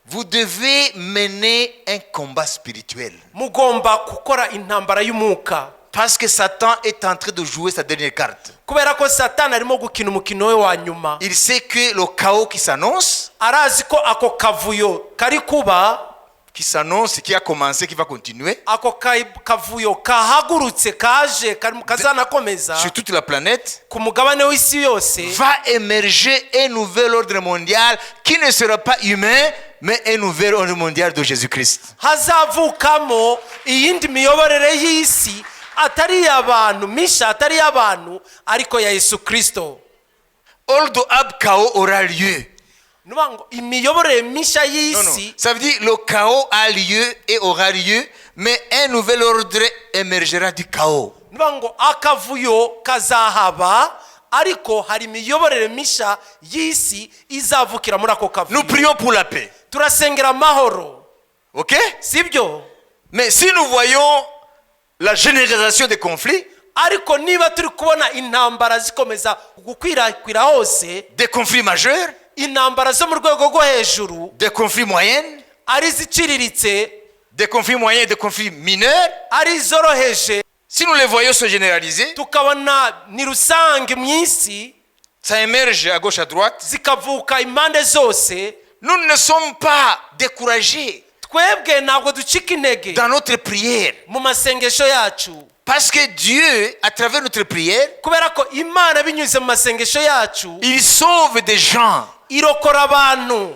vous devez mener un combat spirituel. Mugomba gukora intambara y'umwuka. Parce que Satan est en train de jouer sa dernière carte. Kubera ko Satani arimo gukina umukino we wa nyuma. Il sait que le chaos qui s'annonce, arazi ko ako kavuyo kari kuba, qui s'annonce, qui a commencé, qui va continuer, ako kavuyo kahagurutse kaje kazanakomeza sur toute la planète, ku mugabane w'isi yose, va émerger un nouvel ordre mondial qui ne sera pas humain, mais un nouvel ordre mondial de Jésus-Christ. Hazavukamo iyindi miyoborere y'isi atari y'abantu, misha atari y'abantu, ariko ya Yesu Kristo. Ordre chaos aura lieu. Nubango imiyoborere misha y'isi. Ça veut dire le chaos a lieu et aura lieu, mais un nouvel ordre émergera du chaos. Nubango akavuyo kazahaba, ariko hari imiyoborere misha y'isi izavukira muri ako kavuyo. Nous prions pour la paix. Turasengera amahoro. OK? Sibyo? Mais si nous voyons la généralisation des conflits, ariko niba turi kubona intambara zikomeza gukwirakwira hose, des conflits majeurs, intambara zo mu rwego rwo hejuru, des conflits moyens, ari ziciriritse, des conflits moyens, des conflits mineurs, ari zoroheje, si nous les voyons se généraliser, tukabona ni rusange mu isi, ça émerge à gauche à droite, zikavuka impande zose, nous ne sommes pas découragés twebwe ntabwo ducika intege dans notre prière. mu masengesho yacu. Parce que Dieu, à travers notre prière, kubera ko Imana binyuze mu masengesho yacu, il sauve des gens. irokora abantu.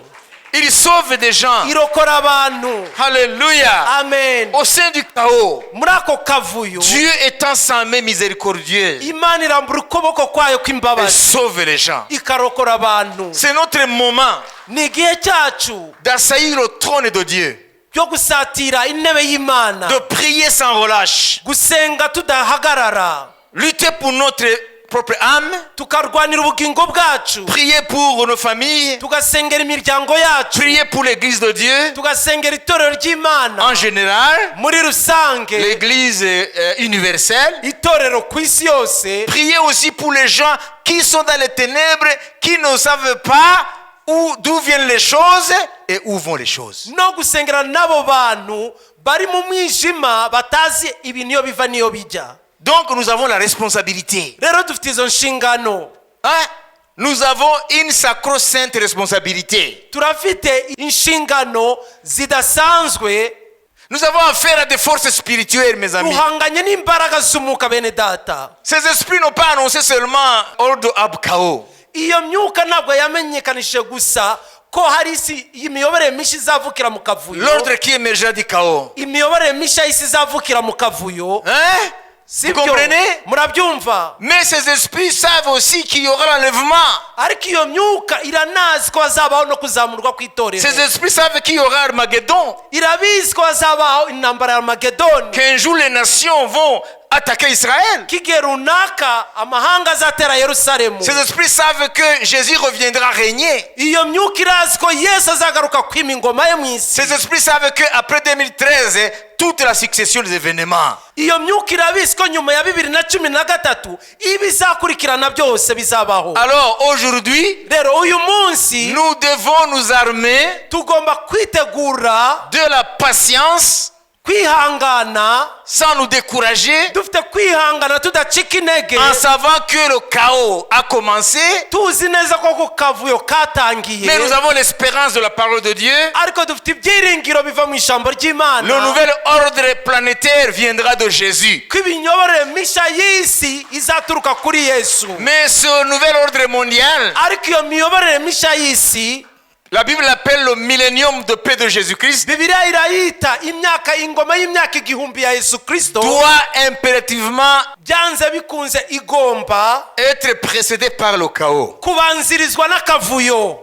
Il sauve des gens. irokora abantu. Alléluia. Amen. Au sein du chaos, muri ako kavuyo, Dieu étant sa main miséricordieuse, Imana irambura ukuboko kwayo elle kw'imbabazi, sauve les gens. ikarokora abantu. C'est notre moment ni igihe cyacu d'assaillir le trône de Dieu, byo gusatira intebe y'Imana, de prier sans relâche, gusenga tudahagarara, lutter pour notre propre âme, tukarwanira ubugingo bwacu, prier pour nos familles, tugasengera imiryango yacu, prier pour l'église de Dieu tugasengera itorero ry'Imana en général, muri rusange, l'église universelle, itorero ku isi yose, prier aussi pour les gens qui sont dans les ténèbres, qui ne savent pas d'où viennent les choses et où vont les choses. no gusengera nabo bantu bari mu mwijima batazi ibintu iyo biva niyo bijya. Donc nous avons la responsabilité. Rero dufite izo nshingano. Nous avons une sacro-sainte responsabilité. Turafite inshingano zidasanzwe Nous avons affaire à des forces spirituelles, mes amis. duhanganye n'imbaraga z'umwuka bene data. Ces esprits n'ont pas annoncé seulement ordre abkao. Iyo myuka ntabwo yamenyekanishije gusa ko hari isi imiyoborere mishya izavukira mu kavuyo. L'ordre qui émergera du chaos. Imiyoborere mishya isi izavukira mu kavuyo. Hein? Vous comprenez? Murabyumva? Mais ces esprits savent aussi qu'il y aura l'enlèvement. Ariko iyo myuka iranazi ko hazabaho no kuzamurwa kw'itorero. Ces esprits savent qu'il y aura Armageddon. Irabizi ko hazabaho intambara ya Armageddon. Qu'un jour les nations vont attaquer Israël. K'igihe runaka amahanga azatera Yerusalemu. Ces esprits savent que Jésus reviendra régner. Iyo myuka irazi ko Yesu azagaruka kwima ingoma ye mu isi. Ces esprits savent qu'après 2013, toute la succession des événements. Iyo myuka irabizi ko nyuma ya 2013 ibizakurikirana byose bizabaho. Alors aujourd'hui, rero uyu munsi nous devons nous armer tugomba kwitegura de la patience kwihangana sans nous décourager, dufite kwihangana tudacika intege en savant que le chaos a commencé. tuzi neza ko ku kavuyo katangiye. Mais nous avons l'espérance de la parole de Dieu. ariko dufite ibyiringiro biva mu ijambo ry'Imana. Le nouvel ordre planétaire viendra de Jésus. ko ibinyoborere mishya y'isi izaturuka kuri Yesu. Mais ce nouvel ordre mondial, ariko iyo miyoborere mishya y'isi la Bible l'appelle le millénium de paix de Jésus-Christ, Bibiliya irayita ingoma y'imyaka igihumbi ya Yesu Kristo, doit impérativement byanze bikunze igomba être précédé par le chaos. kubanzirizwa n'akavuyo.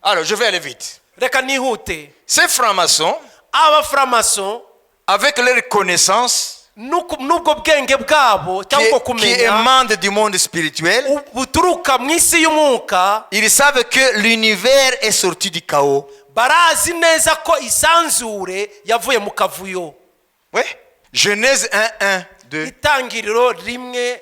Alors, je vais aller vite. Reka nihute. Ces francs-maçons, Abaframason avec leur connaissance n'ubwo bwenge bwabo cyangwa qui kumenya émane du monde spirituel, buturuka mu isi y'umwuka, ils savent que l'univers est sorti du chaos. barazi neza ko isanzure yavuye mu kavuyo. Oui. Genèse 1, 2. Itangiriro rimwe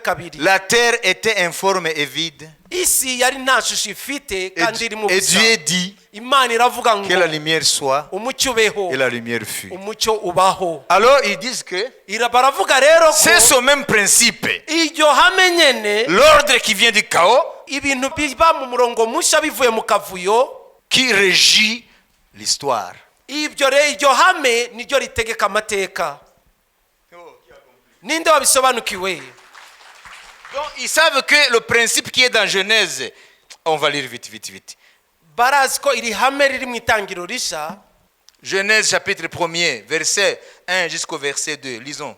kabiri. La terre était informe et vide. Isi yari nta shusho ifite kandi iri mu Et busa. Dieu dit Imana iravuga ngo que la lumière soit, umucyo ubeho, et la lumière fut. umucyo ubaho. Alors ils disent que Baravuga rero c'est ko ce même principe, iryo hame nyene, l'ordre qui vient du chaos, ibintu biba mu murongo mushya bivuye mu kavuyo, qui régit l'histoire. iryo hame niryo ritegeka amateka. Ninde wabisobanukiwe? Donc ils savent que le principe qui est dans Genèse, on va lire vite. Barazi ko iri hame riri mu itangiro rishya. Genèse chapitre 1er, verset 1 jusqu'au verset 2. Lisons.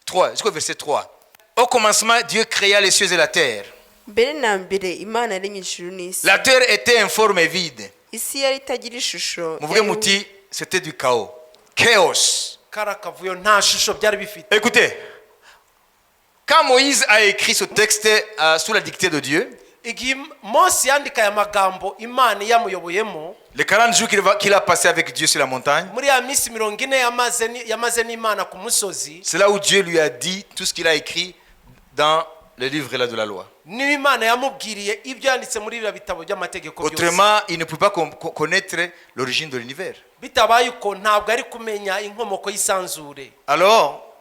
3, jusqu'au verset 3. Au commencement, Dieu créa les cieux et la terre. La terre était informe et vide. Mouti, c'était du chaos. Chaos. Écoutez, quand Moïse a écrit ce texte sous la dictée de Dieu, les 40 jours qu'il a passé avec Dieu sur la montagne, c'est là où Dieu lui a dit tout ce qu'il a écrit dans le livre là de la loi. Autrement, il ne peut pas connaître l'origine de l'univers. Alors,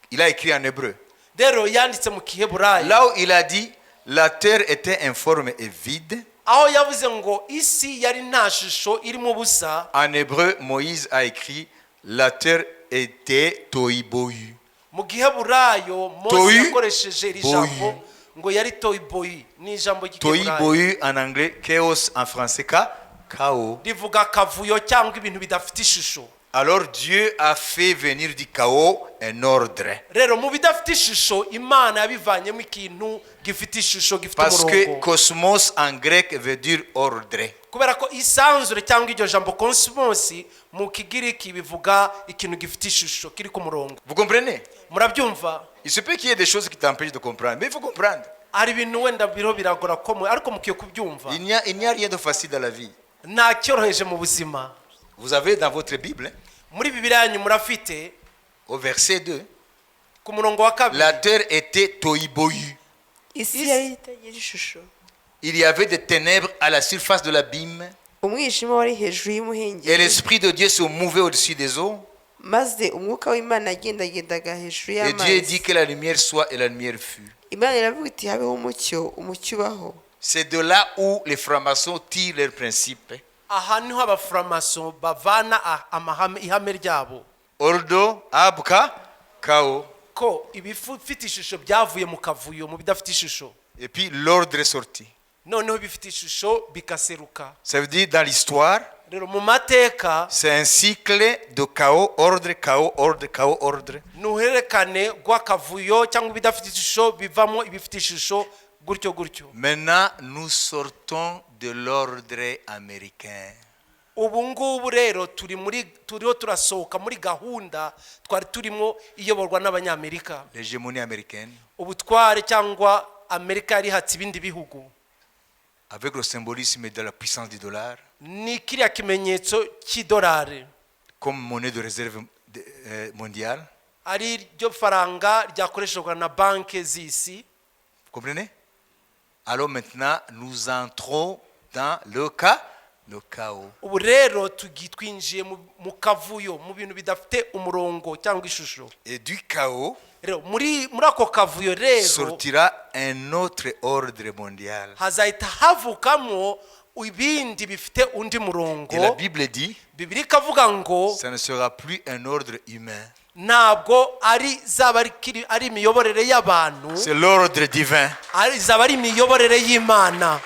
il a écrit en hébreu. Là où il a dit la terre était informe et vide, en hébreu, Moïse a écrit la terre était toibohu. Toibohu en anglais, chaos en français, chaos. Alors Dieu a fait venir du chaos un ordre. Parce que cosmos en grec veut dire ordre. Vous comprenez? Il se peut qu'il y ait des choses qui t'empêchent de comprendre, mais il faut comprendre. Il n'y a rien de facile dans la vie. Vous avez dans votre Bible, au verset 2, la terre était toibohu. Il y avait des ténèbres à la surface de l'abîme, et l'Esprit de Dieu se mouvait au-dessus des eaux. Et Dieu dit que la lumière soit, et la lumière fut. C'est de là où les francs-maçons tirent leurs principes. aha niho abaframason bavana ihame ryabo. Ordo abka kao. Ko ibifite ishusho byavuye mu kavuyo mu bidafite ishusho. Et puis l'ordre est sorti. Noneho bifite ishusho bikaseruka. Ça veut dire dans l'histoire, Rero mu mateka c'est un cycle de chaos, ordre, chaos, ordre, chaos, ordre. Nuherekane gwakavuyo cyangwa bidafite ishusho bivamo ibifite ishusho gutyo gutyo. Maintenant, nous sortons de l'ordre américain. Ubu ngubu rero turiho turasohoka muri gahunda twari turimo iyoborwa n'abanyamerika. L'hégémonie américaine. Ubutware cyangwa Amerika yari hatse ibindi bihugu. Avec le symbolisme de la puissance du dollar. Ni kiriya kimenyetso cy'idolari. Comme monnaie de réserve mondiale. Ari ryo faranga ryakoreshwa na banki z'isi. Vous comprenez? Alors maintenant, nous entrons dans le chaos. Ubu rero twinjiye mu kavuyo mu bintu bidafite umurongo cyangwa ishusho. Et du chaos Rero muri ako kavuyo rero sortira un autre ordre mondial. Hazahita havukamo ibindi bifite undi murongo. Et la Bible dit, Bibiliya ikavuga ngo ça ne sera plus un ordre humain. Ntabwo zaba ari imiyoborere y'abantu. C'est l'ordre divin. Zaba ari imiyoborere y'Imana.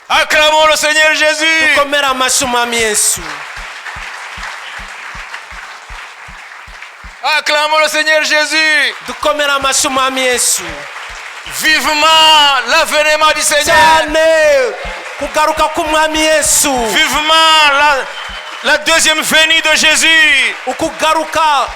Acclamons le Seigneur Jésus. Dukomere amashyi Umwami Yesu. Acclamons le Seigneur Jésus. Dukomere amashyi Umwami Yesu. Vivement l'avènement du Seigneur. Cyane kugaruka k'Umwami Yesu. Vivement la deuxième venue de Jésus. Ukugaruka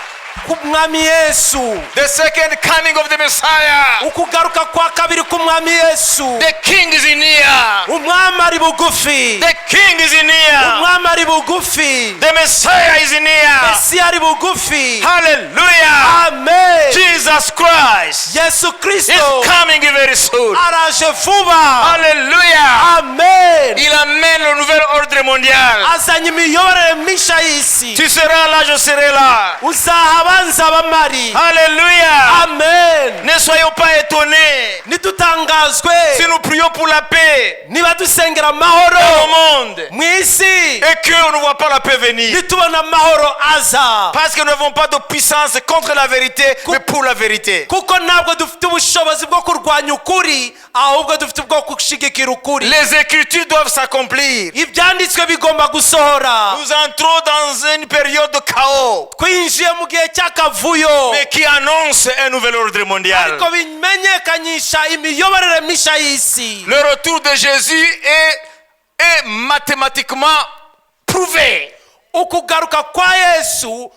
k'Umwami Yesu. The second coming of the Messiah. Ukugaruka kwa kabiri k'Umwami Yesu. The King is near. Umwami ari bugufi. The King is near. Umwami ari bugufi. The Messiah is near. Mesiya ari bugufi. Hallelujah. Amen. Jesus Christ Yesu Kristo is coming very soon. araje vuba. Hallelujah. Amen. Il amène le nouvel ordre mondial. Azanye imiyoborere misha y'isi. Tu seras là, je serai là. Uzahabanza bamari. Alléluia. Amen. Ne soyons pas étonnés Nitutangazwe si nous prions pour la paix niba dusengera dans amahoro le monde mu isi et qu'on ne voit pas la paix venir. nitubona amahoro aza. Parce que nous n'avons pas de puissance contre la vérité, mais pour la vérité. Kuko ntabwo dufite ubushobozi bwo kurwanya ukuri ahubwo dufite bwo gushigikira ukuri. Les écritures doivent s'accomplir. Ibyanditswe bigomba gusohora. Nous entrons dans une période de chaos, Twinjiye mu gihe cy'akavuyo mais qui annonce un nouvel ordre mondial. ariko bimenyekanisha imiyoborere misha y'isi. Le retour de Jésus est mathématiquement prouvé. Ukugaruka kwa Yesu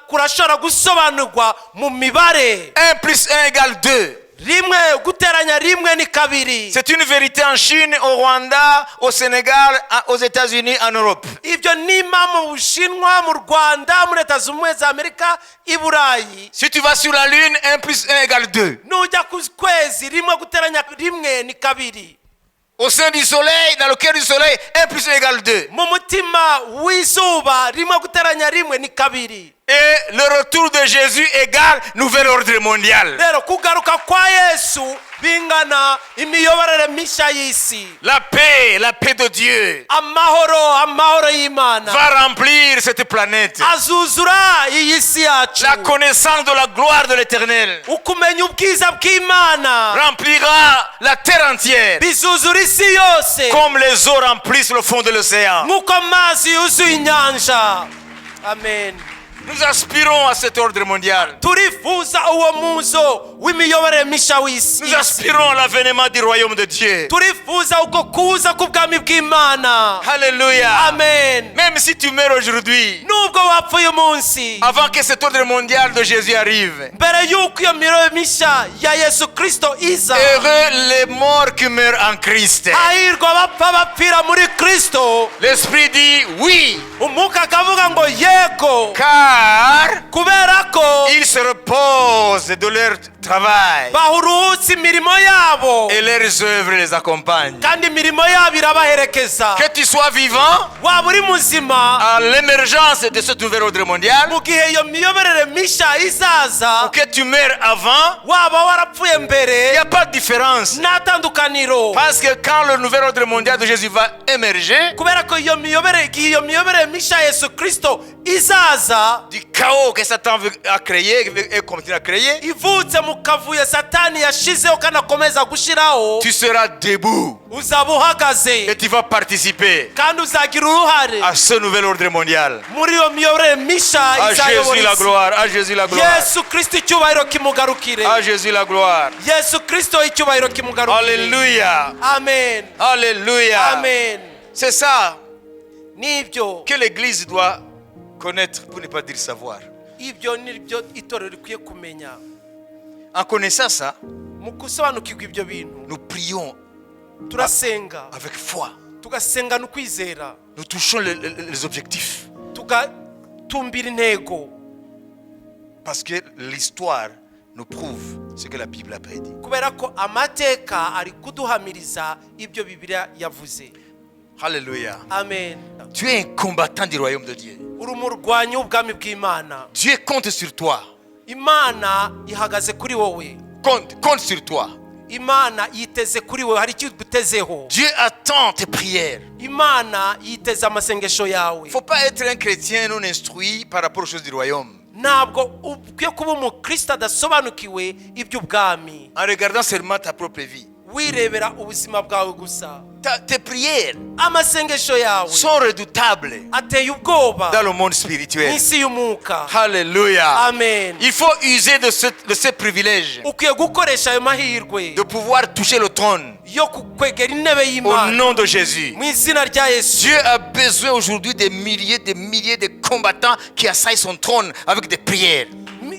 kurashobora gusobanurwa mu mibare. 1 plus 1 égale 2. Rimwe guteranya rimwe ni kabiri. C'est une vérité en Chine, au Rwanda, au Sénégal, aux États-Unis, en Europe. Ibyo ni impamo mu Bushinwa, mu Rwanda, muri Leta Zunze Ubumwe za Amerika, i Burayi. Si tu vas sur la Lune, 1 plus 1 égale 2. Nujya ku kwezi rimwe guteranya rimwe ni kabiri. Au sein du soleil, dans le cœur du soleil, 1 plus 1 égale 2. Mu mutima w'izuba rimwe guteranya rimwe ni kabiri. Et le retour de Jésus égale nouvel ordre mondial. Rero kugaruka kwa Yesu bingana imiyoborere misha y'isi. La paix de Dieu Amahoro y'Imana va remplir cette planète. azuzura iyi si yacu. La connaissance de la gloire de l'Éternel Ukumenya ubwiza bw'Imana remplira la terre entière, bizuzura isi yose comme les eaux remplissent le fond de l'océan. nk'uko amazi yuzuye inyanja. Amen. Nous aspirons à cet ordre mondial. Turifuza uwo muzo w'imiyoborere misha w'isi. Nous aspirons à l'avènement du royaume de Dieu. Turifuza uko kuza k'ubwami bw'Imana. Alléluia. Amen. Même si tu meurs aujourd'hui, Nubwo wapfa uyu munsi, avant que cet ordre mondial de Jésus arrive, mbere y'uko iyo miyoborere misha ya Yesu Kristo iza, heureux les morts qui meurent en Christ. hahirwa abapfa bapfira muri Kristo. L'Esprit dit oui, Umwuka akavuga ngo yego, car Car kubera ko ils se reposent de leur travail bahuruhutse imirimo yabo et leurs œuvres les accompagnent. kandi imirimo yabo irabaherekeza. Que tu sois vivant waba uri muzima à l'émergence de ce nouvel ordre mondial, mu gihe iyo miyoborere mishya izaza, ou que tu meurs avant, waba warapfuye il n'y mbere, a pas de différence. nta tandukaniro. Parce que quand le nouvel ordre mondial de Jésus va émerger, kubera ko iyo miyoborere mishya Yesu Kristo izaza, du chaos que Satan a créé et continue à créer, ivutse mu kavuyo Satani yashizeho kandi akomeza gushiraho, tu seras debout uzaba uhagaze et tu vas participer kandi uzagira uruhare à ce nouvel ordre mondial. muri iyo miyoborere mishya À Jésus izayobora la isi. gloire, à Jésus la gloire, Yesu Kristo icyubahiro kimugarukire. à Jésus la gloire. Yesu Kristo icyubahiro kimugarukire. Alléluia, Amen. alléluia. Amen. C'est ça Nibyo que l'Église doit connaître, pour ne pas dire savoir. ibyo nibyo itorero rikwiye kumenya. En connaissant ça, Mu gusobanukirwa ibyo bintu nous prions turasenga, avec foi. tugasenga no kwizera, Nous touchons les objectifs. tugatumbira intego, Parce que l'histoire nous prouve ce que la Bible a prédit. kubera ko amateka ari kuduhamiriza ibyo Bibiliya yavuze. Alléluia. Amen. Tu es un combattant du royaume de Dieu. uri umurwanyi w'ubwami bw'Imana. Dieu compte sur toi. Imana ihagaze kuri wowe. Compte sur toi. Imana yiteze kuri wowe, hari icyo gutezeho. Dieu attend tes prières. Imana yiteze amasengesho yawe. Il ne faut pas être un chrétien non instruit par rapport aux choses du royaume. Ntabwo ukwiye kuba umukristo adasobanukiwe iby'ubwami, En regardant seulement ta propre vie. wirebera ubuzima bwawe gusa. Tes prières Amasengesho yawe sont redoutables ateye ubwoba dans le monde spirituel. n'isi y'umwuka. Alléluia. Amen. Il faut user de ce privilège ukwiye gukoresha ayo mahirwe de pouvoir toucher le trône yo kwegera intebe au y'Imana nom de Jésus. mu izina rya Yesu. Dieu a besoin aujourd'hui de milliers de combattants qui assaillent son trône avec des prières.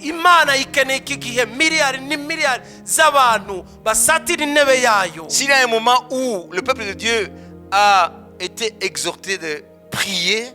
Imana ikeneye iki gihe miliyari n'imiliyari z'abantu basatira intebe yayo. S'il y a un moment où le peuple de Dieu a été exhorté de prier,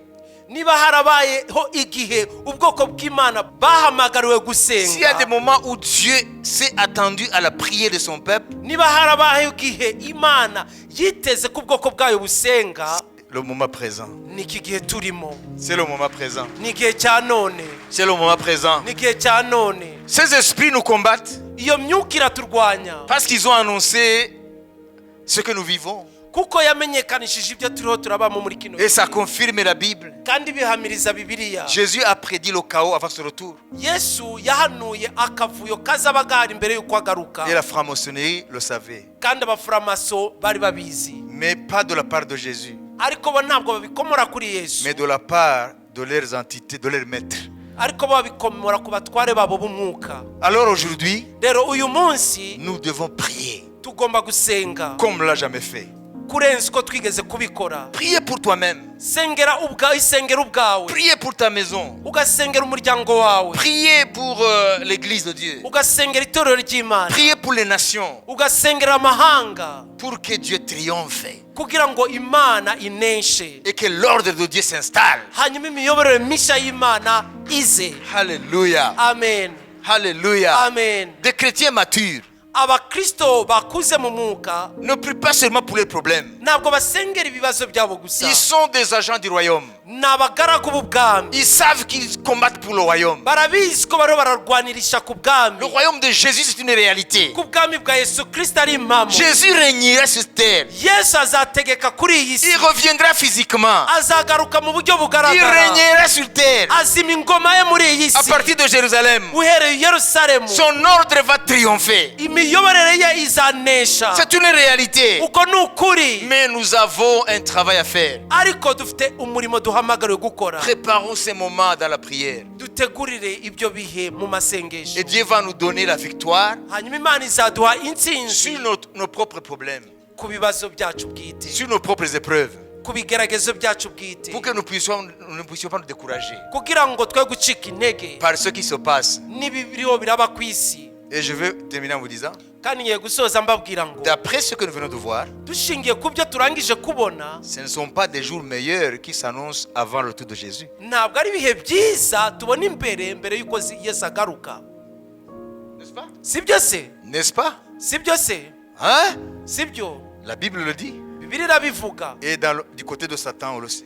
niba harabayeho igihe ubwoko bw'Imana bahamagariwe s'il y a des gusenga, moments où Dieu s'est attendu à la prière de son peuple, niba harabayeho igihe Imana yiteze ko ubwoko bwayo busenga, le moment présent. ni iki gihe turimo. C'est le moment présent. Ni igihe cya none. C'est le moment présent. Ni igihe cya none. Ces esprits nous combattent Iyo myuka iraturwanya parce qu'ils ont annoncé ce que nous vivons. kuko yamenyekanishije ibyo turiho turabamo muri kino Et ça gihe. confirme la Bible. kandi bihamiriza Bibiliya. Jésus a prédit le chaos avant son retour. Yesu yahanuye akavuyo kazaba gahari mbere y'uko agaruka, Et la franc-maçonnerie le savait. kandi abafuramaso bari babizi, Mais pas de la part de Jésus, ariko bo ntabwo babikomora kuri Yesu, mais de la part de leurs entités, de leurs maîtres. ariko bo babikomora ku batware babo b'umwuka. Alors aujourd'hui, Rero uyu munsi nous devons prier tugomba gusenga comme on l'a jamais fait. kurenza uko twigeze kubikora. Priez pour toi-même. Sengera ubwawe, Priez pour ta maison. ugasengera umuryango wawe, Priez pour l'église de Dieu. ugasengera itorero ry'Imana, Priez pour les nations. ugasengera amahanga, Pour que Dieu triomphe. kugira ngo Imana ineshe, Et que l'ordre de Dieu s'installe. hanyuma imiyoborere mishya y'Imana ize. Alléluia. Amen. Alléluia. Amen. Des chrétiens matures Abakristo bakuze mu mwuka ne prient pas seulement pour les problèmes. ntabwo basengera ibibazo byabo gusa, Ils sont des agents du royaume. ni abagaragu b'ubwami. Ils savent qu'ils combattent pour le royaume. barabizi ko bariho bararwanirisha ku Le bwami, royaume de Jésus, c'est une réalité. ku bwami bwa Yesu Kristo ari impamo. Jésus régnera sur terre. Yesu azategeka kuri iyi si, Il reviendra physiquement. azagaruka mu buryo Il bugaragara, régnera sur terre. azima ingoma ye muri iyi À si. partir de Jérusalem, uhereye i Yerusalemu, son ordre va triompher. imiyoborere ye izanesha. C'est une réalité. uko ni ukuri, Mais nous avons un travail à faire. ariko dufite umurimo duhamagariwe gukora. Préparons ces moments dans la prière. dutegurire ibyo bihe mu masengesho, Et Dieu va nous donner la victoire hanyuma Imana izaduha intsinzi sur nos propres problèmes, ku bibazo byacu bwite, sur nos propres épreuves, ku bigeragezo byacu bwite, pour que nous ne puissions pas nous décourager kugira ngo twe gucika intege par ce qui se passe. n'ibiriho biraba ku isi. Et je vais terminer en vous disant, d'après ce que nous venons de voir, ce ne sont pas des jours meilleurs qui s'annoncent avant le retour de Jésus. N'est-ce pas? N'est-ce pas? Hein? La Bible le dit. Et du côté de Satan, on le sait.